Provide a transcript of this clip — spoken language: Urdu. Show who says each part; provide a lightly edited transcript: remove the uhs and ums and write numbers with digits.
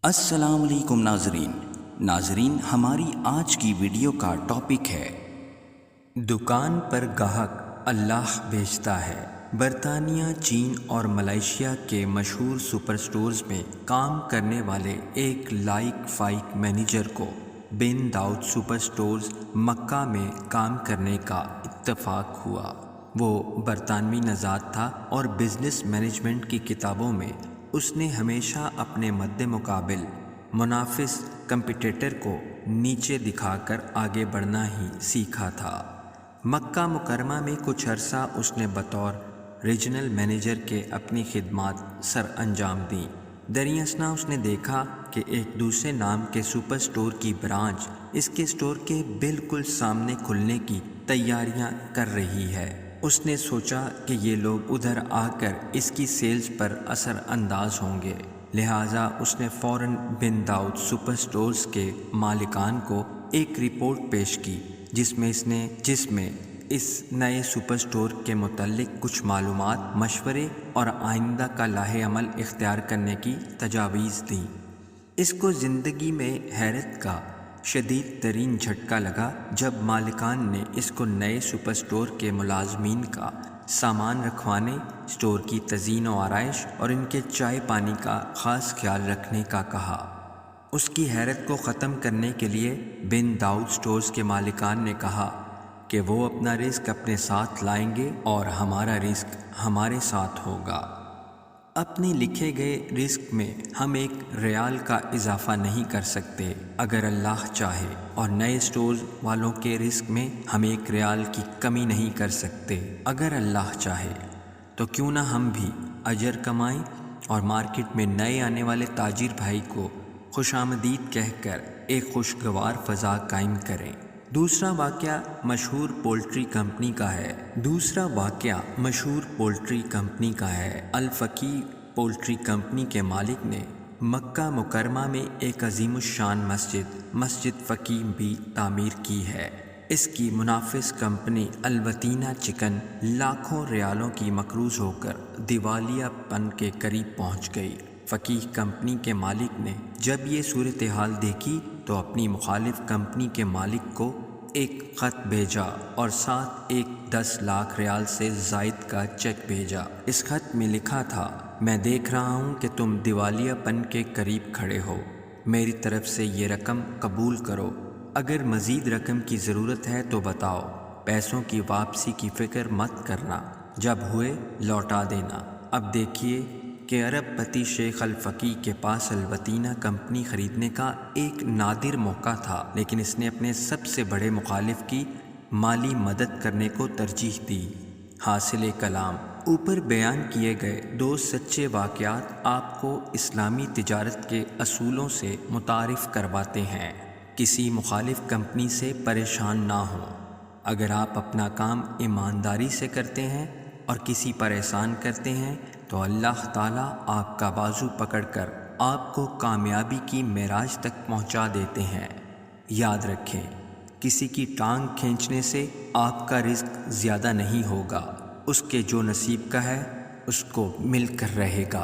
Speaker 1: السلام علیکم ناظرین ہماری آج کی ویڈیو کا ٹاپک ہے دکان پر گاہک اللہ بھیجتا ہے۔ برطانیہ، چین اور ملائیشیا کے مشہور سپر سٹورز میں کام کرنے والے ایک لائق فائق مینیجر کو بن داؤد سپر سٹورز مکہ میں کام کرنے کا اتفاق ہوا۔ وہ برطانوی نژاد تھا اور بزنس مینجمنٹ کی کتابوں میں اس نے ہمیشہ اپنے مد مقابل منافس کمپیٹیٹر کو نیچے دکھا کر آگے بڑھنا ہی سیکھا تھا۔ مکہ مکرمہ میں کچھ عرصہ اس نے بطور ریجنل مینیجر کے اپنی خدمات سر انجام دیں۔ دریں اثنا اس نے دیکھا کہ ایک دوسرے نام کے سپر سٹور کی برانچ اس کے سٹور کے بالکل سامنے کھلنے کی تیاریاں کر رہی ہے۔ اس نے سوچا کہ یہ لوگ ادھر آ کر اس کی سیلز پر اثر انداز ہوں گے، لہٰذا اس نے فوراً بن داؤد سپر سٹورز کے مالکان کو ایک رپورٹ پیش کی جس میں اس نئے سپر سٹور کے متعلق کچھ معلومات، مشورے اور آئندہ کا لاہ عمل اختیار کرنے کی تجاویز دیں۔ اس کو زندگی میں حیرت کا شدید ترین جھٹکا لگا جب مالکان نے اس کو نئے سپر سٹور کے ملازمین کا سامان رکھوانے، سٹور کی تزئین و آرائش اور ان کے چائے پانی کا خاص خیال رکھنے کا کہا۔ اس کی حیرت کو ختم کرنے کے لیے بن داؤد سٹورز کے مالکان نے کہا کہ وہ اپنا رزق اپنے ساتھ لائیں گے اور ہمارا رزق ہمارے ساتھ ہوگا۔ اپنے لکھے گئے رزق میں ہم ایک ریال کا اضافہ نہیں کر سکتے اگر اللہ چاہے، اور نئے سٹور والوں کے رزق میں ہم ایک ریال کی کمی نہیں کر سکتے اگر اللہ چاہے۔ تو کیوں نہ ہم بھی اجر کمائیں اور مارکیٹ میں نئے آنے والے تاجر بھائی کو خوش آمدید کہہ کر ایک خوشگوار فضا قائم کریں۔ دوسرا واقعہ مشہور پولٹری کمپنی کا ہے۔ الفقی پولٹری کمپنی کے مالک نے مکہ مکرمہ میں ایک عظیم الشان مسجد فقی بھی تعمیر کی ہے۔ اس کی منافس کمپنی الوطینہ چکن لاکھوں ریالوں کی مقروض ہو کر دیوالیہ پن کے قریب پہنچ گئی۔ فقی کمپنی کے مالک نے جب یہ صورتحال دیکھی تو اپنی مخالف کمپنی کے مالک کو ایک خط بھیجا اور ساتھ ایک 10 لاکھ ریال سے زائد کا چیک بھیجا۔ اس خط میں لکھا تھا، میں دیکھ رہا ہوں کہ تم دیوالیہ پن کے قریب کھڑے ہو، میری طرف سے یہ رقم قبول کرو، اگر مزید رقم کی ضرورت ہے تو بتاؤ، پیسوں کی واپسی کی فکر مت کرنا، جب ہوئے لوٹا دینا۔ اب دیکھیے کہ عرب پتی شیخ الفقی کے پاس الوطینہ کمپنی خریدنے کا ایک نادر موقع تھا، لیکن اس نے اپنے سب سے بڑے مخالف کی مالی مدد کرنے کو ترجیح دی۔ حاصل کلام، اوپر بیان کیے گئے 2 سچے واقعات آپ کو اسلامی تجارت کے اصولوں سے متعارف کرواتے ہیں۔ کسی مخالف کمپنی سے پریشان نہ ہوں۔ اگر آپ اپنا کام ایمانداری سے کرتے ہیں اور کسی پر احسان کرتے ہیں تو اللہ تعالیٰ آپ کا بازو پکڑ کر آپ کو کامیابی کی معراج تک پہنچا دیتے ہیں۔ یاد رکھیں، کسی کی ٹانگ کھینچنے سے آپ کا رزق زیادہ نہیں ہوگا، اس کے جو نصیب کا ہے اس کو مل کر رہے گا۔